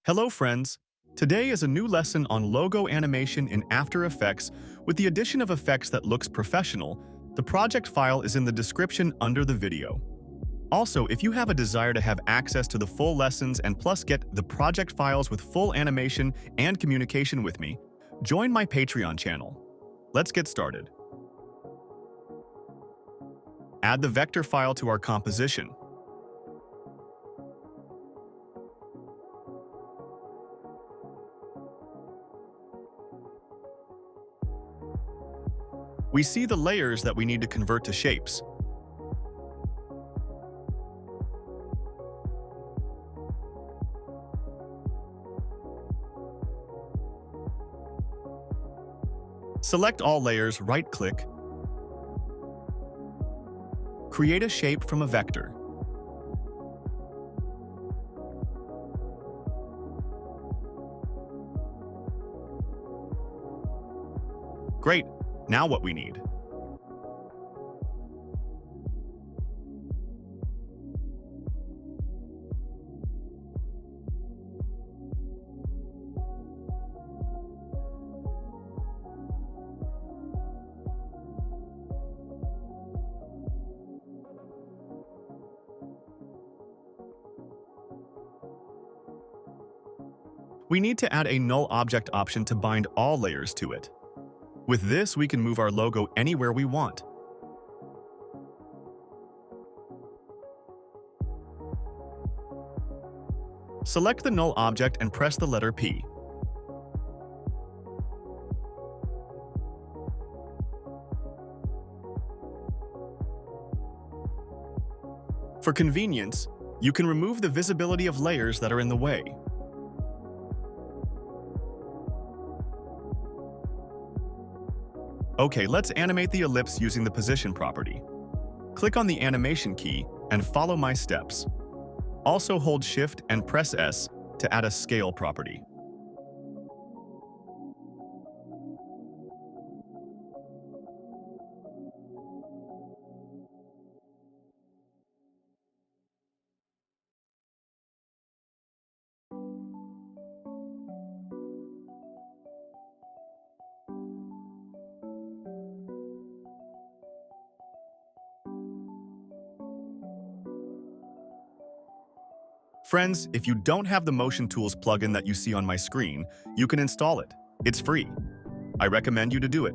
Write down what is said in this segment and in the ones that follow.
Hello friends! Today is a new lesson on logo animation in After Effects with the addition of effects that looks professional. The project file is in the description under the video. Also, if you have a desire to have access to the full lessons and plus get the project files with full animation and communication with me, join my Patreon channel. Let's get started. Add the vector file to our composition. We see the layers that we need to convert to shapes. Select all layers, right-click, create a shape from a vector. Great! Now what we need. We need to add a null object option to bind all layers to it. With this, we can move our logo anywhere we want. Select the null object and press the letter P. For convenience, you can remove the visibility of layers that are in the way. Okay, let's animate the ellipse using the position property. Click on the animation key and follow my steps. Also hold Shift and press S to add a scale property. Friends, if you don't have the Motion Tools plugin that you see on my screen, you can install it. It's free. I recommend you to do it.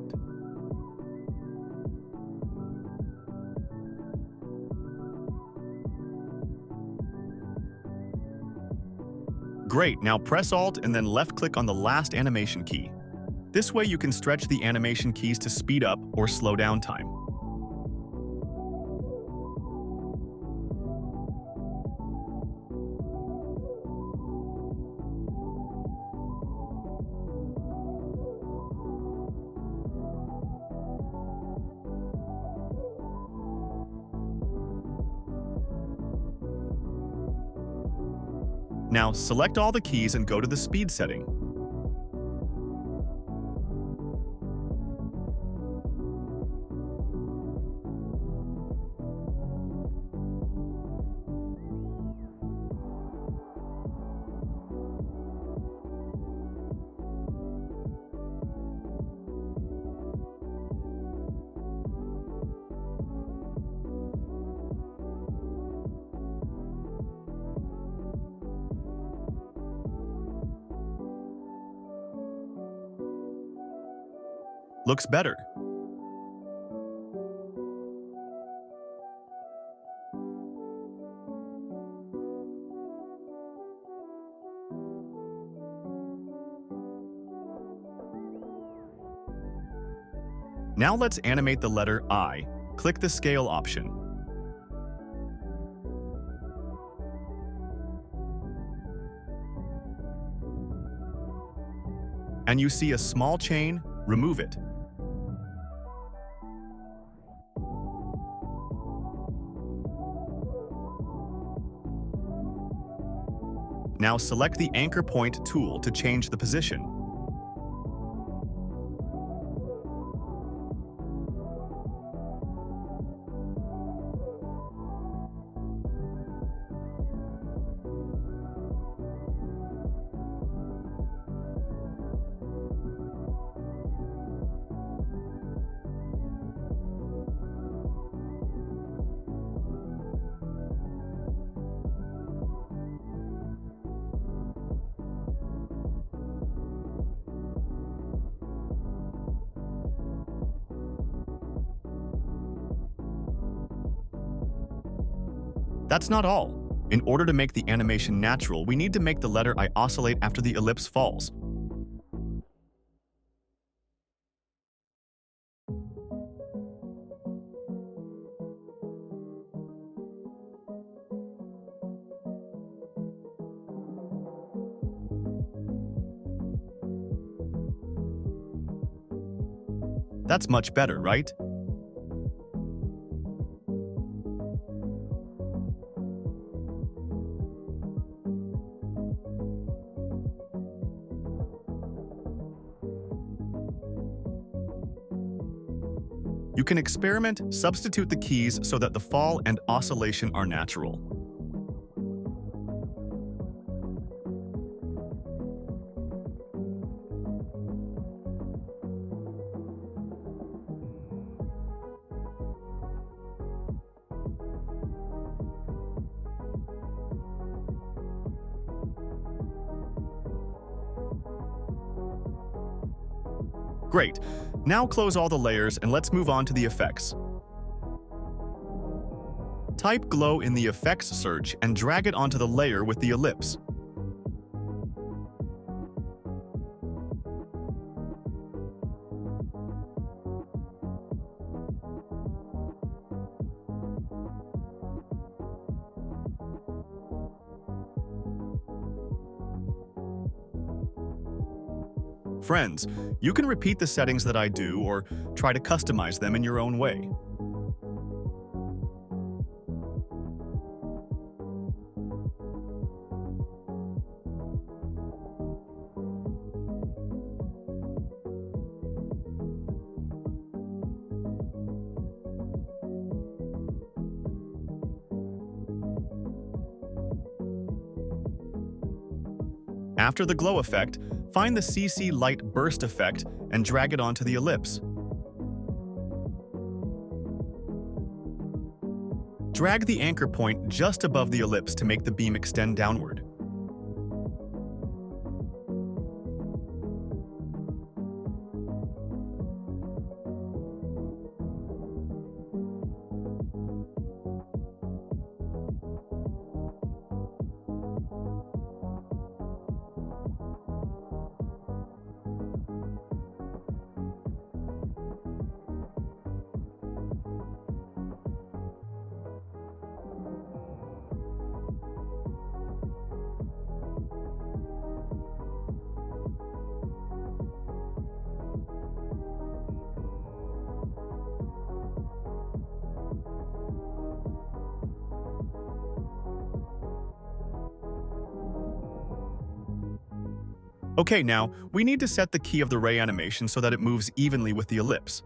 Great, now press Alt and then left-click on the last animation key. This way you can stretch the animation keys to speed up or slow down time. Now, select all the keys and go to the speed setting. Looks better. Now let's animate the letter I. Click the scale option. And you see a small chain, remove it. Now select the Anchor Point tool to change the position. That's not all. In order to make the animation natural, we need to make the letter I oscillate after the ellipse falls. That's much better, right? You can experiment, substitute the keys so that the fall and oscillation are natural. Great. Now close all the layers and let's move on to the effects. Type glow in the effects search and drag it onto the layer with the ellipse. Friends, you can repeat the settings that I do or try to customize them in your own way. After the glow effect, find the CC light burst effect and drag it onto the ellipse. Drag the anchor point just above the ellipse to make the beam extend downward. Okay, now, we need to set the key of the ray animation so that it moves evenly with the ellipse.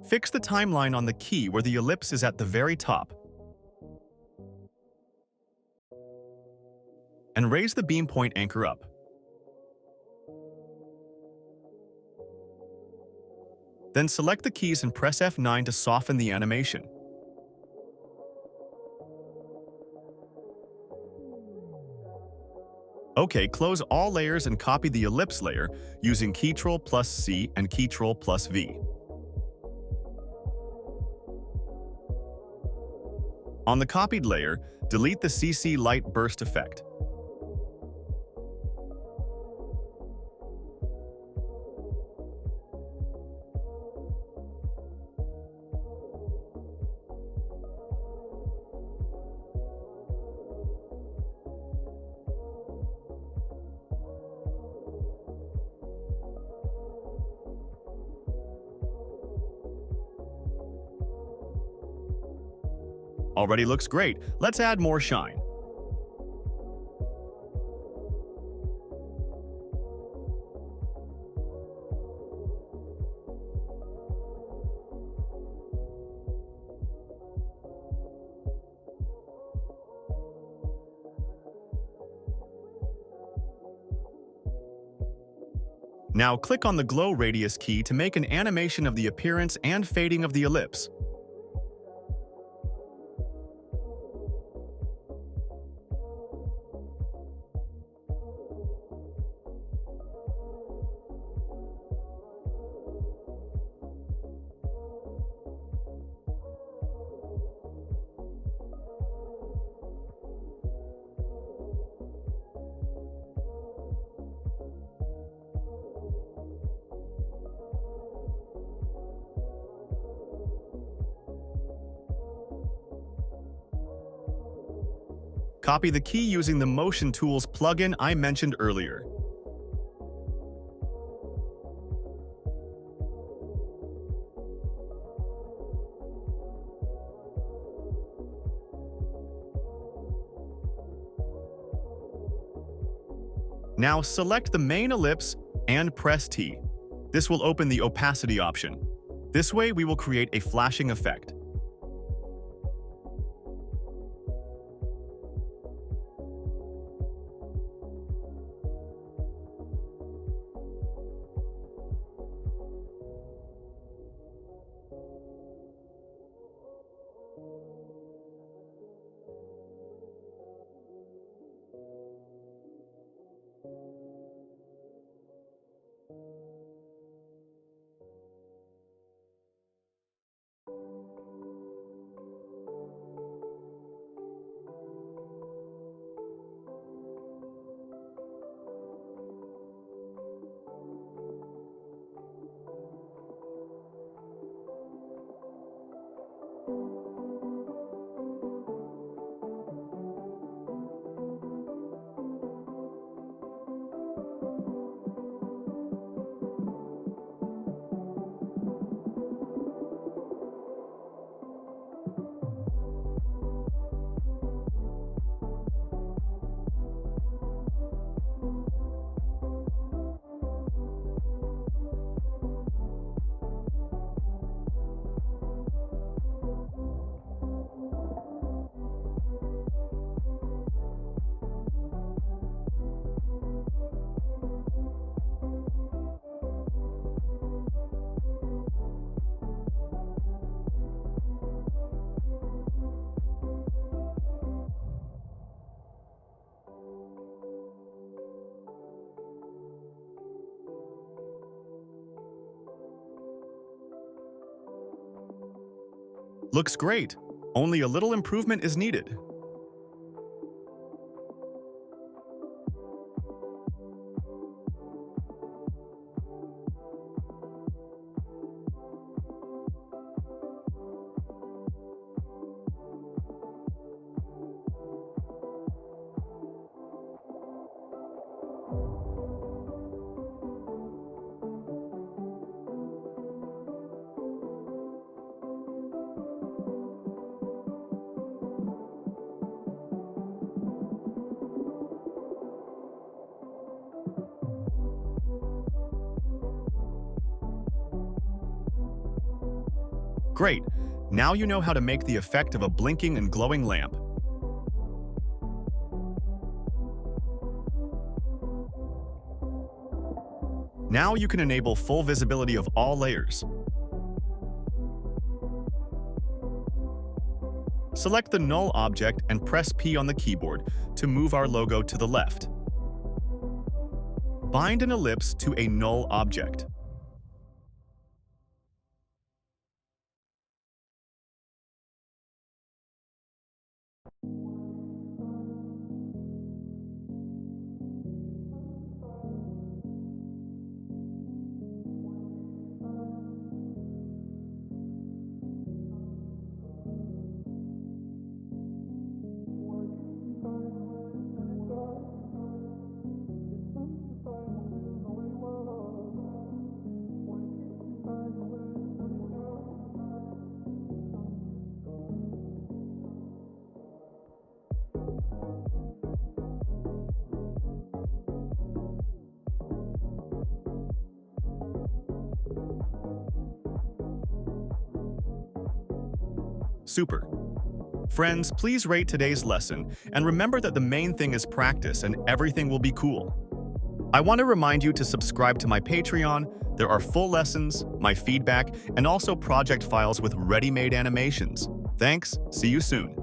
Fix the timeline on the key where the ellipse is at the very top. And raise the beam point anchor up. Then select the keys and press F9 to soften the animation. Okay, close all layers and copy the ellipse layer using Ctrl plus C and Ctrl plus V. On the copied layer, delete the CC light burst effect. Already looks great. Let's add more shine. Now click on the glow radius key to make an animation of the appearance and fading of the ellipse. Copy the key using the Motion Tools plugin I mentioned earlier. Now select the main ellipse and press T. This will open the opacity option. This way we will create a flashing effect. Looks great. Only a little improvement is needed. Great. Now you know how to make the effect of a blinking and glowing lamp. Now you can enable full visibility of all layers. Select the Null object and press P on the keyboard to move our logo to the left. Bind an ellipse to a Null object. Super. Friends, please rate today's lesson, and remember that the main thing is practice and everything will be cool. I want to remind you to subscribe to my Patreon. There are full lessons, my feedback, and also project files with ready-made animations. Thanks, see you soon.